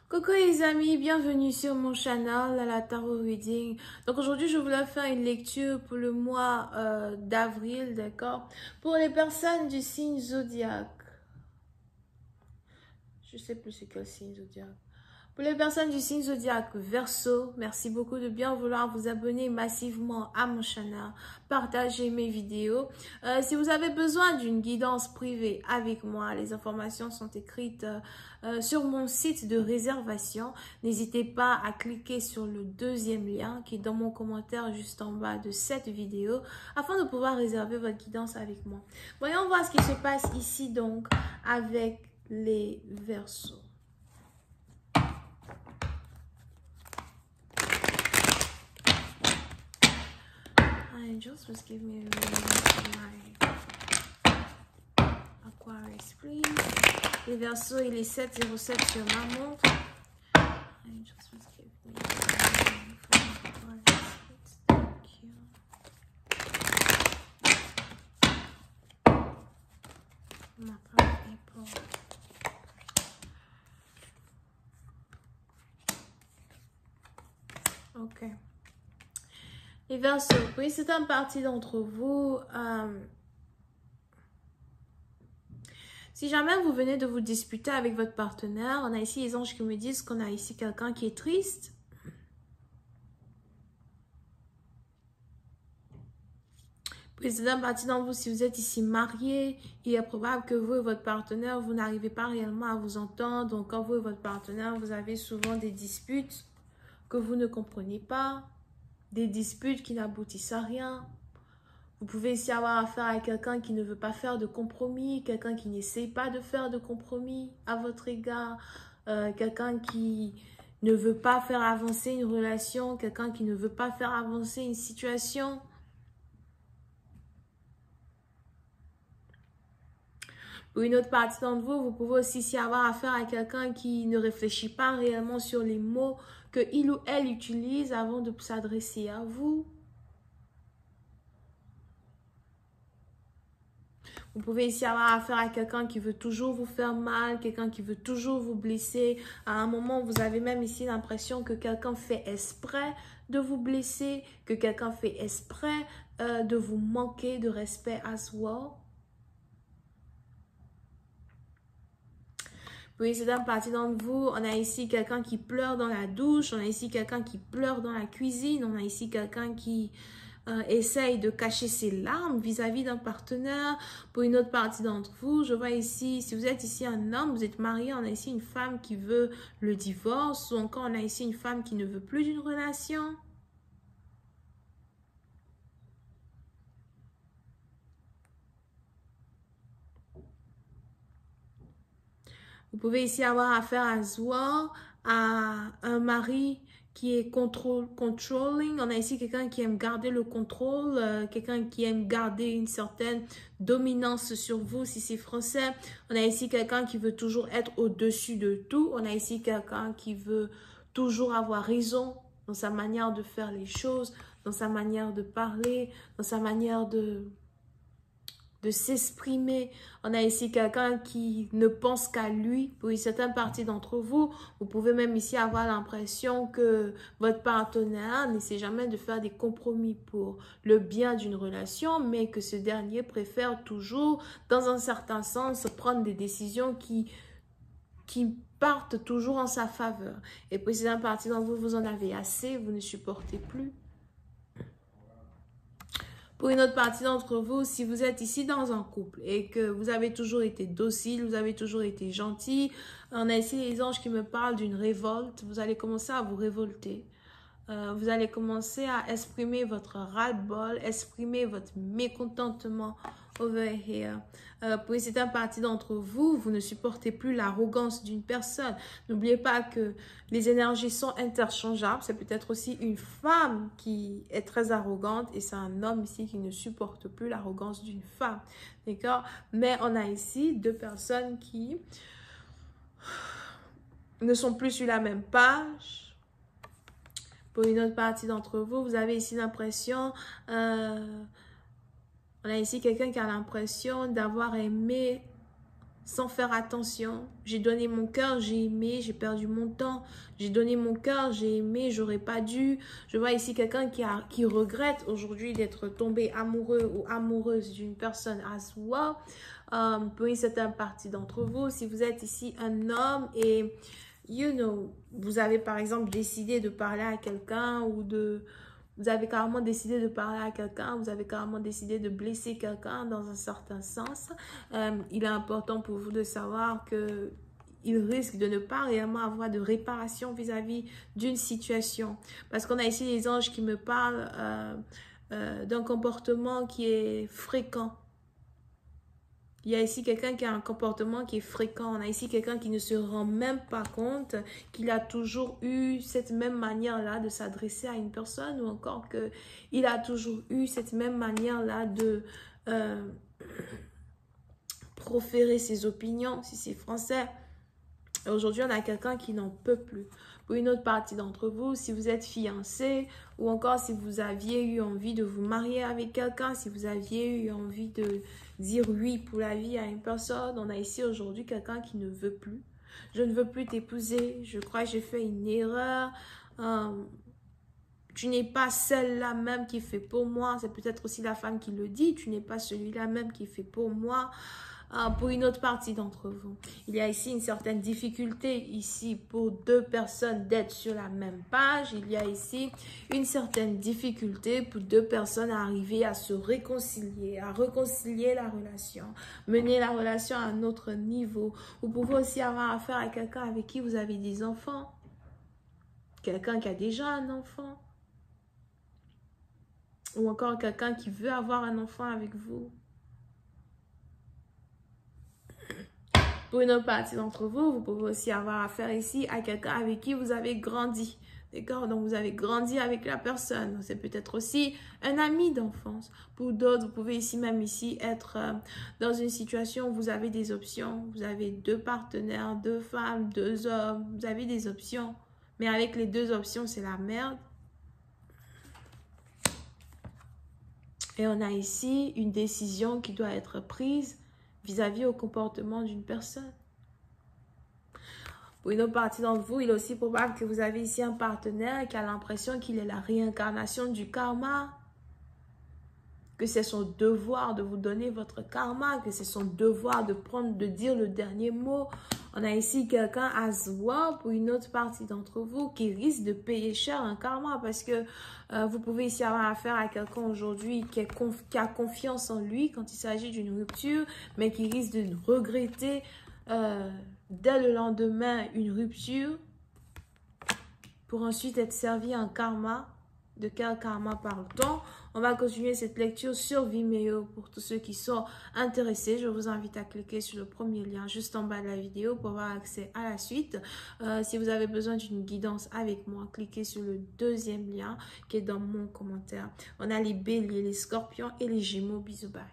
Coucou les amis, bienvenue sur mon channel à la Tarot Reading. Donc aujourd'hui je voulais faire une lecture pour le mois d'avril, d'accord? Pour les personnes du signe zodiaque. Je sais plus c'est quel signe zodiaque. Pour les personnes du signe zodiaque Verseau, merci beaucoup de bien vouloir vous abonner massivement à mon channel, partager mes vidéos. Si vous avez besoin d'une guidance privée avec moi, les informations sont écrites sur mon site de réservation. N'hésitez pas à cliquer sur le deuxième lien qui est dans mon commentaire juste en bas de cette vidéo afin de pouvoir réserver votre guidance avec moi. Voyons voir ce qui se passe ici donc avec les Verseaux. Angels, please give me a reading for my Aquarius, please. Les Verseaux, il est 7:07 sur ma montre. Angels, please give me a reading for my Aquarius, thank you. My April. Ok. Les Verseaux, oui, c'est un parti d'entre vous. Si jamais vous venez de vous disputer avec votre partenaire, on a ici les anges qui me disent qu'on a ici quelqu'un qui est triste. Puis c'est un parti d'entre vous, si vous êtes ici marié, il est probable que vous et votre partenaire, vous n'arrivez pas réellement à vous entendre. Donc quand vous et votre partenaire, vous avez souvent des disputes que vous ne comprenez pas. Des disputes qui n'aboutissent à rien. Vous pouvez ici avoir affaire à quelqu'un qui ne veut pas faire de compromis, quelqu'un qui n'essaie pas de faire de compromis à votre égard, quelqu'un qui ne veut pas faire avancer une relation, quelqu'un qui ne veut pas faire avancer une situation. Pour une autre partie d'entre vous, vous pouvez aussi ici avoir affaire à quelqu'un qui ne réfléchit pas réellement sur les mots que il ou elle utilise avant de s'adresser à vous. Vous pouvez ici avoir affaire à quelqu'un qui veut toujours vous faire mal, quelqu'un qui veut toujours vous blesser. À un moment, vous avez même ici l'impression que quelqu'un fait exprès de vous blesser, que quelqu'un fait exprès de vous manquer de respect à soi. Oui, c'est un parti d'entre vous. On a ici quelqu'un qui pleure dans la douche. On a ici quelqu'un qui pleure dans la cuisine. On a ici quelqu'un qui essaye de cacher ses larmes vis-à-vis d'un partenaire. Pour une autre partie d'entre vous, je vois ici, si vous êtes ici un homme, vous êtes marié, on a ici une femme qui veut le divorce. Ou encore, on a ici une femme qui ne veut plus d'une relation. Vous pouvez ici avoir affaire à soi, à un mari qui est controlling. On a ici quelqu'un qui aime garder le contrôle, quelqu'un qui aime garder une certaine dominance sur vous si c'est français. On a ici quelqu'un qui veut toujours être au-dessus de tout. On a ici quelqu'un qui veut toujours avoir raison dans sa manière de faire les choses, dans sa manière de parler, dans sa manière de s'exprimer. On a ici quelqu'un qui ne pense qu'à lui. Pour une certaine partie d'entre vous, vous pouvez même ici avoir l'impression que votre partenaire n'essaie jamais de faire des compromis pour le bien d'une relation, mais que ce dernier préfère toujours, dans un certain sens, prendre des décisions qui partent toujours en sa faveur. Et pour une certaine partie d'entre vous, vous en avez assez, vous ne supportez plus. Pour une autre partie d'entre vous, si vous êtes ici dans un couple et que vous avez toujours été docile, vous avez toujours été gentil, on a ici les anges qui me parlent d'une révolte. Vous allez commencer à vous révolter. Vous allez commencer à exprimer votre ras-le-bol, exprimer votre mécontentement over here. Pour une certaine partie d'entre vous, vous ne supportez plus l'arrogance d'une personne. N'oubliez pas que les énergies sont interchangeables. C'est peut-être aussi une femme qui est très arrogante et c'est un homme ici qui ne supporte plus l'arrogance d'une femme. D'accord? Mais on a ici deux personnes qui ne sont plus sur la même page. Pour une autre partie d'entre vous, vous avez ici l'impression, on a ici quelqu'un qui a l'impression d'avoir aimé sans faire attention. J'ai donné mon cœur, j'ai aimé, j'ai perdu mon temps. J'ai donné mon cœur, j'ai aimé, j'aurais pas dû. Je vois ici quelqu'un qui regrette aujourd'hui d'être tombé amoureux ou amoureuse d'une personne as well. Pour une certaine partie d'entre vous, si vous êtes ici un homme et, vous avez par exemple décidé de parler à quelqu'un ou vous avez carrément décidé de parler à quelqu'un, vous avez carrément décidé de blesser quelqu'un dans un certain sens. Il est important pour vous de savoir que il risque de ne pas réellement avoir de réparation vis-à-vis d'une situation. Parce qu'on a ici les anges qui me parlent d'un comportement qui est fréquent. Il y a ici quelqu'un qui a un comportement qui est fréquent. On a ici quelqu'un qui ne se rend même pas compte qu'il a toujours eu cette même manière-là de s'adresser à une personne ou encore qu'il a toujours eu cette même manière-là de proférer ses opinions, si c'est français. Aujourd'hui, on a quelqu'un qui n'en peut plus. Pour une autre partie d'entre vous, si vous êtes fiancé ou encore si vous aviez eu envie de vous marier avec quelqu'un, si vous aviez eu envie de dire oui pour la vie à une personne, on a ici aujourd'hui quelqu'un qui ne veut plus. Je ne veux plus t'épouser, je crois que j'ai fait une erreur. Tu n'es pas celle-là même qui fait pour moi. C'est peut-être aussi la femme qui le dit. Tu n'es pas celui-là même qui fait pour moi. Pour une autre partie d'entre vous, il y a ici une certaine difficulté ici pour deux personnes d'être sur la même page. Il y a ici une certaine difficulté pour deux personnes à arriver à se réconcilier, à réconcilier la relation, mener la relation à un autre niveau. Vous pouvez aussi avoir affaire à quelqu'un avec qui vous avez des enfants, quelqu'un qui a déjà un enfant, ou encore quelqu'un qui veut avoir un enfant avec vous. Pour une autre partie d'entre vous, vous pouvez aussi avoir affaire ici à quelqu'un avec qui vous avez grandi. D'accord? Donc, vous avez grandi avec la personne. C'est peut-être aussi un ami d'enfance. Pour d'autres, vous pouvez même ici être dans une situation où vous avez des options. Vous avez deux partenaires, deux femmes, deux hommes. Vous avez des options. Mais avec les deux options, c'est la merde. Et on a ici une décision qui doit être prise vis-à-vis au comportement d'une personne. Pour une autre partie d'entre vous, il est aussi probable que vous avez ici un partenaire qui a l'impression qu'il est la réincarnation du karma, que c'est son devoir de vous donner votre karma, que c'est son devoir de dire le dernier mot. On a ici quelqu'un as well pour une autre partie d'entre vous qui risque de payer cher un karma parce que vous pouvez ici avoir affaire à quelqu'un aujourd'hui qui a confiance en lui quand il s'agit d'une rupture, mais qui risque de regretter dès le lendemain une rupture pour ensuite être servi en karma. De quel karma parle-t-on? On va continuer cette lecture sur Vimeo pour tous ceux qui sont intéressés. Je vous invite à cliquer sur le premier lien juste en bas de la vidéo pour avoir accès à la suite. Si vous avez besoin d'une guidance avec moi, cliquez sur le deuxième lien qui est dans mon commentaire. On a les béliers, les scorpions et les gémeaux. Bisous, bye.